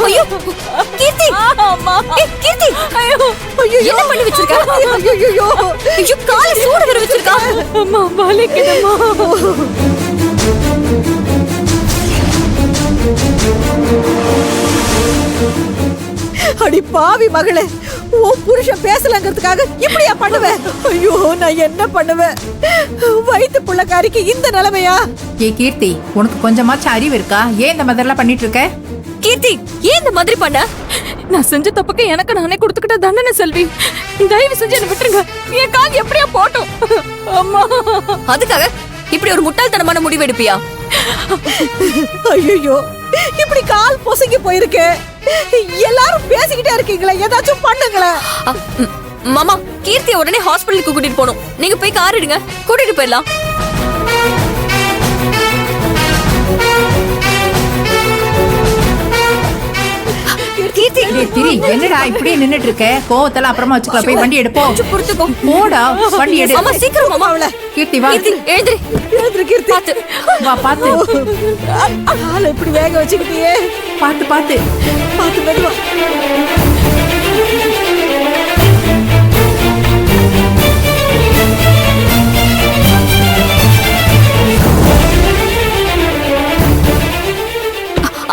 ஐயோ கீர்த்தி, அம்மா கீர்த்தி, ஐயோ என்ன பண்ணி வச்சிருக்க? ஐயோ ஐயோ கால சூடு வர வச்சிருக்கா. அம்மா வலிக்குதுமா. அடி பாவி மகளே, உன் புருஷன் பேசலங்கிறதுக்காக இப்படியா பண்ணுவேன்? ஐயோ நான் என்ன பண்ணுவேன்? வயிற்று புள்ளக்காரிக்கு இந்த நிலைமையா? ஏ கீர்த்தி, உனக்கு கொஞ்சமாச்சும் அறிவு இருக்கா? ஏன் இந்த மாதிரிலாம் பண்ணிட்டு இருக்க? கீர்த்தி ஏன் இந்த மாதிரி பண்ண? நான் செஞ்ச தப்புக்கு எனக்கு நானே கொடுத்துக்கிட்ட தண்டனை செல்வி. தயவு செஞ்சு என்ன விட்டுருங்க. என் கால் எப்படியா போட்டோம். அம்மா அதுக்காக இப்படி ஒரு முட்டாள்தனமான முடிவு எடுப்பியா? ஐயோ இப்படி கால் பொசுங்கி போயிருக்கு. எல்லாரும் பேசிக்கிட்டே இருக்கீங்களே, ஏதாச்சும் பண்ணுங்களேன். மாமா கீர்த்தியை உடனே ஹாஸ்பிட்டலுக்கு கூட்டிட்டு போகணும். நீங்க போய் கார் எடுங்க, கூட்டிட்டு போயிடலாம். கீர்த்தி திரி, என்னடா இப்படியே நின்னுட்டு இருக்க? கோவத்தெல்லாம் அப்புறமா வச்சுக்கலாம். போய் வண்டி எடுப்போம். பொறுத்துக்கோ. போடா வண்டி எடு. அம்மா சீக்கிரம் மாமா. அவள கீர்த்தி வா. கீர்த்தி எழுந்திரு. எழுந்திரு கீர்த்தி. பாத்து வா பாத்து. காலை இப்படி வேக வச்சுக்கிட்டியே. பாத்து பாத்து பாத்து மெதுவா.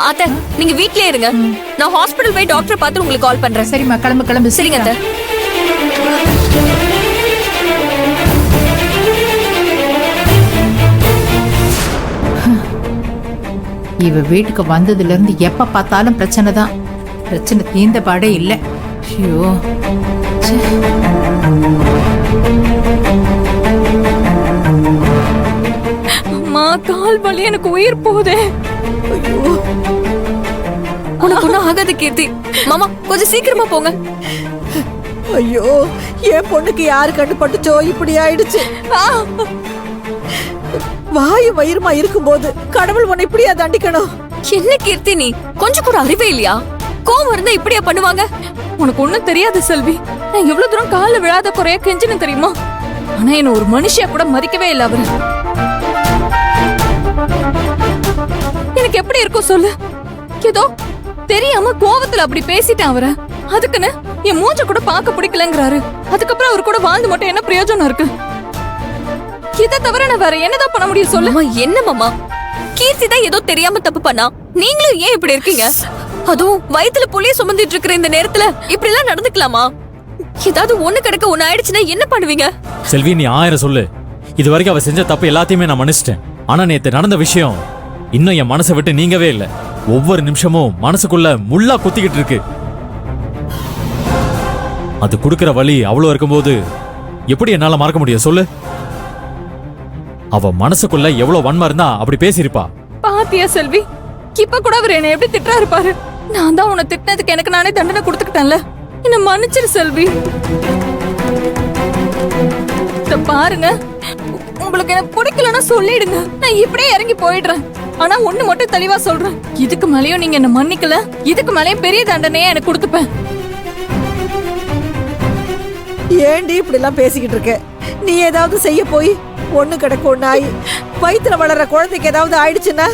அத்தை நீங்க வீட்லயே இருங்க. நான் ஹாஸ்பிடல் போய் டாக்டர் பார்த்து உங்களுக்கு கால் பண்றேன். சரிம்மா, கிளம்பு கிளம்பு. சரிங்க அத்தை. இவ வீட்டுக்கு வந்ததுல இருந்து எப்ப பார்த்தாலும் பிரச்சனை தான். பிரச்சனை தீர்ந்த பாடே இல்ல. ஐயோ ச்சே. அம்மா கால் வலி, எனக்கு உயிர் போகுதே. உனக்கு ஒண்ணும் ஆகாது கீர்த்தி. மாமா கொஞ்சம் சீக்கிரமா போங்க. ஐயோ என் பொண்ணுக்கு யாரு கண்டுபட்டுச்சோ இப்படி ஆயிடுச்சு. வாயு வயிறுமா இருக்கும்போது கடவுள் உன்னை இப்படியா தண்டிக்கணும்? என்ன கீர்த்தி நீ கொஞ்சம் கூட அறிவே இல்லையா? கோவம் இருந்தா இப்படியா பண்ணுவாங்க? உனக்கு ஒண்ணும் தெரியாது செல்வி. நான் எவ்வளவு தூரம் கால விழாத குறைய கெஞ்சினு தெரியுமா? ஆனா என்ன ஒரு மனுஷியா கூட மதிக்கவே இல்ல அவரு. எனக்கு எப்படி இருக்கும் சொல்லு? ஏதோ தெரியாம கோவத்துல அப்படி பேசிட்டேன் அவரை. அதுக்குன்னு என் மூஞ்ச கூட பார்க்க பிடிக்கலங்கிறாரு. அதுக்கப்புறம் அவர் கூட வாழ்ந்து மட்டும் என்ன பிரயோஜனம் இருக்கு? இதை தவிர நான் வேற என்னதான் பண்ண முடியும் சொல்லு? மாமா என்ன மாமா, கீர்த்தி தான் ஏதோ தெரியாம தப்பு பண்ணா. நீங்களும் ஏன் இப்படி இருக்கீங்க? அதுவும் வயித்துல புளிய சுமந்துட்டு இருக்கிற இந்த நேரத்துல இப்படி எல்லாம் நடந்துக்கலாமா? ஏதாவது ஒண்ணு கிடக்க ஒண்ணு ஆயிடுச்சுன்னா என்ன பண்ணுவீங்க? செல்வி நீ 1000 சொல்லு. இது வரைக்கும் அவ செஞ்ச தப்பு எல்லாத்தையுமே நான் மன்னிச்சிட்டேன். ஆனா நேத்து நடந்த விஷயம் இன்னும் என் மனசை விட்டு நீங்கவே இல்லை. ஒவ்வொரு நிமிஷமும் மனசுக்குள்ள முள்ளா குத்திக்கிட்டு இருக்கு. அது குடுக்கிற வலி அவ்வளவு இருக்கும்போது எப்படி என்னால மறக்க முடியும் சொல்லு? அவ மனசுக்குள்ள எவ்வளவு வன்மை இருந்தா அப்படி பேசிருப்பா. பாத்தியா செல்வி, இப்ப கூட அவர் என்ன எப்படி திட்டா இருப்பாரு. நான் தான் உன்னை திட்டினதுக்கு எனக்கு நானே தண்டனை கொடுத்துக்கிட்டேன்ல. என்ன மன்னிச்சிரு செல்வி. பாருங்க, உங்களுக்கு எனக்கு பிடிக்கலன்னா சொல்லிடுங்க. நான் இப்படியே இறங்கி போயிடுறேன். ஆனா ஒண்ணு மட்டும் தெளிவா சொல்றேன், இதுக்கு மேலயும் நீங்க என்ன மன்னிக்கல, இதுக்கு மேலயும் பெரிய தண்டனையே எனக்கு கொடுத்துப்பேன். ஏண்டி இப்படி எல்லாம் பேசிக்கிட்டு இருக்க? நீ ஏதாவது செய்ய போய் ஒண்ணு கிடக்க ஒண்ணு ஆயி வயித்துல வளர்ற குழந்தைக்கு ஏதாவது ஆயிடுச்சுன்னா?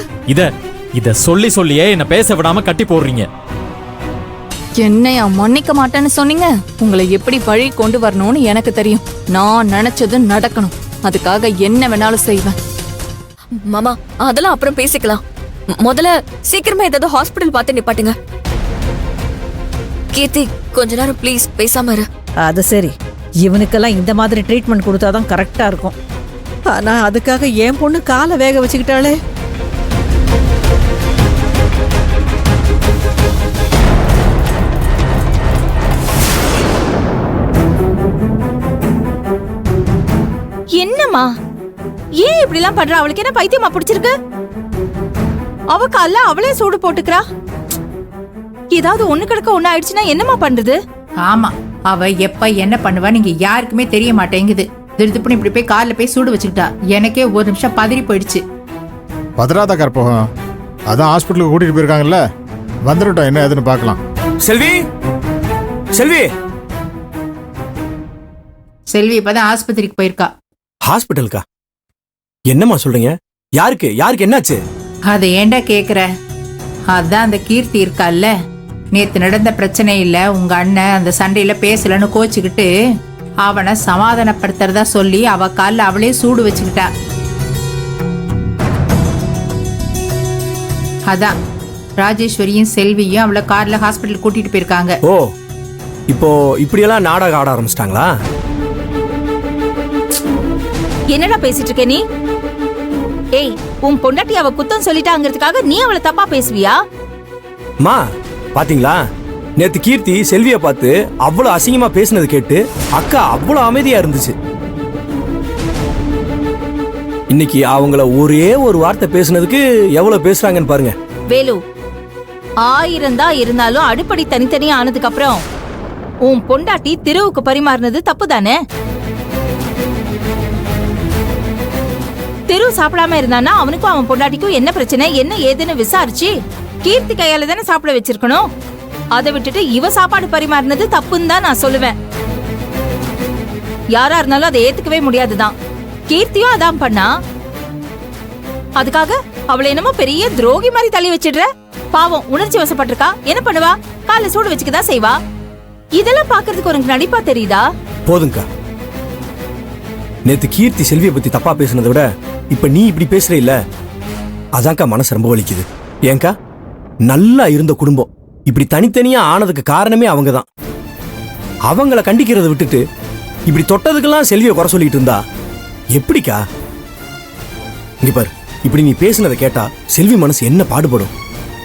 இத சொல்லி சொல்லியே என்ன பேச விடாம கட்டி போடுறீங்க. என்னையா மன்னிக்க மாட்டேன்னு சொன்னீங்க? உங்களை எப்படி வழி கொண்டு வரணும்னு எனக்கு தெரியும். நான் நினைச்சது நடக்கணும். அதுக்காக என்ன வேணாலும் செய்வேன். மாமா அதெல்லாம் அப்புறம் பேசிக்கலாம். முதல்ல சீக்கிரமா ஏதாவது ஹாஸ்பிடல் பார்த்து நிப்பாட்டுங்க. கீர்த்தி கொஞ்ச நேரம் ப்ளீஸ் பேசாம இரு. அது சரி, இவனுக்கெல்லாம் இந்த மாதிரி ட்ரீட்மெண்ட் கொடுத்தாதான் கரெக்டா இருக்கும். ஆனா அதுக்காக என் பொண்ணு காலை வேக வச்சுக்கிட்டாளே. என்னம்மா ஏன் இப்படி எல்லாம் பண்றா? அவளுக்கு என்ன பைத்தியமா பிடிச்சிருக்கு? அவ கால்ல அவளே சூடு போட்டுக்கிறா. ஏதாவது ஒண்ணு கிடக்க ஒண்ணு ஆயிடுச்சுன்னா என்னம்மா பண்றது? ஆமா, அவ எப்ப என்ன பண்ணுவா நீங்க யாருக்குமே தெரிய மாட்டேங்குது. திருப்பி இப்படி போய் கால்ல போய் சூடு வச்சுக்கிட்டா. எனக்கே ஒரு நிமிஷம் பதறி போயிடுச்சு. பதறாத கற்பகம், அதான் ஹாஸ்பிட்டலுக்கு கூட்டிட்டு போயிருக்காங்கல்ல, வந்துட்டோம். என்ன ஏதுன்னு பார்க்கலாம். செல்வி, செல்வி, செல்வி இப்பதான் ஆஸ்பத்திரிக்கு போயிருக்கா. ஹாஸ்பிட்டலுக்கா? என்னம்மா சொல்றீங்க? யாருக்கு யாருக்கு என்னாச்சு? அதை ஏண்டா கேக்குற? அதான் அந்த கீர்த்தி இருக்கால்ல, நேத்து நடந்த பிரச்சனை இல்ல, உங்க அண்ணன் அந்த சண்டையில பேசலன்னு கோச்சுக்கிட்டு அவனை சமாதானப்படுத்துறதா சொல்லி அவ கால்ல அவளே சூடு வச்சுக்கிட்டா. அதான் ராஜேஸ்வரியும் செல்வியும் அவளை கார்ல ஹாஸ்பிட்டல் கூட்டிட்டு போயிருக்காங்க. ஓ, இப்போ இப்படியெல்லாம் நாடகம் ஆட ஆரம்பிச்சிட்டாங்களா? என்னடா பேசிட்டு இருக்க நீ? ஏய், உன் பொண்டாட்டி அவ குத்தம் சொல்லிட்டாங்கிறதுக்காக நீ அவளை தப்பா பேசுவியா? மா பாத்தீங்களா, நேத்து கீர்த்தி செல்விய பார்த்து அவ்வளவு அசிங்கமா பேசினது கேட்டு அக்கா அவ்வளவு அமைதியா இருந்துச்சு. இன்னைக்கு அவங்கள ஒரே ஒரு வார்த்தை பேசுனதுக்கு எவ்வளவு பேசுறாங்கன்னு பாருங்க. வேலு, 1000 தான் இருந்தாலும் அடிப்படை தனித்தனியா ஆனதுக்கு அப்புறம் உன் பொண்டாட்டி திருவுக்கு பரிமாறினது தப்பு தானே? திரு சாப்பிடாம இருந்தானா அவனுக்கும் அவன் பொண்டாட்டிக்கும் என்ன பிரச்சனை என்ன ஏதுன்னு விசாரிச்சு கீர்த்தி கையால தானே சாப்பிட வச்சிருக்கணும். அதை விட்டுட்டு இவ சாப்பாடு பரிமாறினது தப்புன்னு தான் நான் சொல்லுவேன். யாரா இருந்தாலும் அதை ஏத்துக்கவே முடியாதுதான். கீர்த்தியும் அதான் பண்ணா. அதுக்காக அவளை என்னமோ பெரிய துரோகி மாதிரி தள்ளி வச்சிடுற. பாவம், உணர்ச்சி வசப்பட்டிருக்கா, என்ன பண்ணுவா? காலை சூடு வச்சுக்கதான் செய்வா. இதெல்லாம் பாக்குறதுக்கு உனக்கு நடிப்பா தெரியுதா? போதுங்கக்கா, நேத்து கீர்த்தி செல்வியை பத்தி தப்பா பேசுனதை விட இப்ப நீ இப்படி பேசுற இல்ல, அதான்க்கா மனசு ரொம்ப வலிக்குது. ஏங்கா, நல்லா இருந்த குடும்பம் இப்படி தனித்தனியா ஆனதுக்கு காரணமே அவங்கதான். அவங்கள கண்டிக்கிறத விட்டுட்டு இப்படி தொட்டதுக்கெல்லாம் செல்வியை குறை சொல்லிட்டு இருந்தா எப்படிக்கா? இங்க பாரு, இப்படி நீ பேசுனதை கேட்டா செல்வி மனசு என்ன பாடுபடும்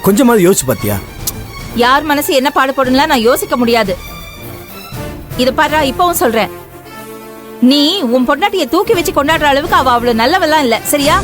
கொஞ்சமாவது யோசிச்சு பாத்தியா? யார் மனசு என்ன பாடுபடும்லாம் நான் யோசிக்க முடியாது. இத பாரு, இப்பவும் சொல்றேன், நீ உன் பொண்டாட்டிய தூக்கி வச்சு கொண்டாடுற அளவுக்கு அவ அவ்வளவு நல்லவெல்லாம் இல்ல, சரியா?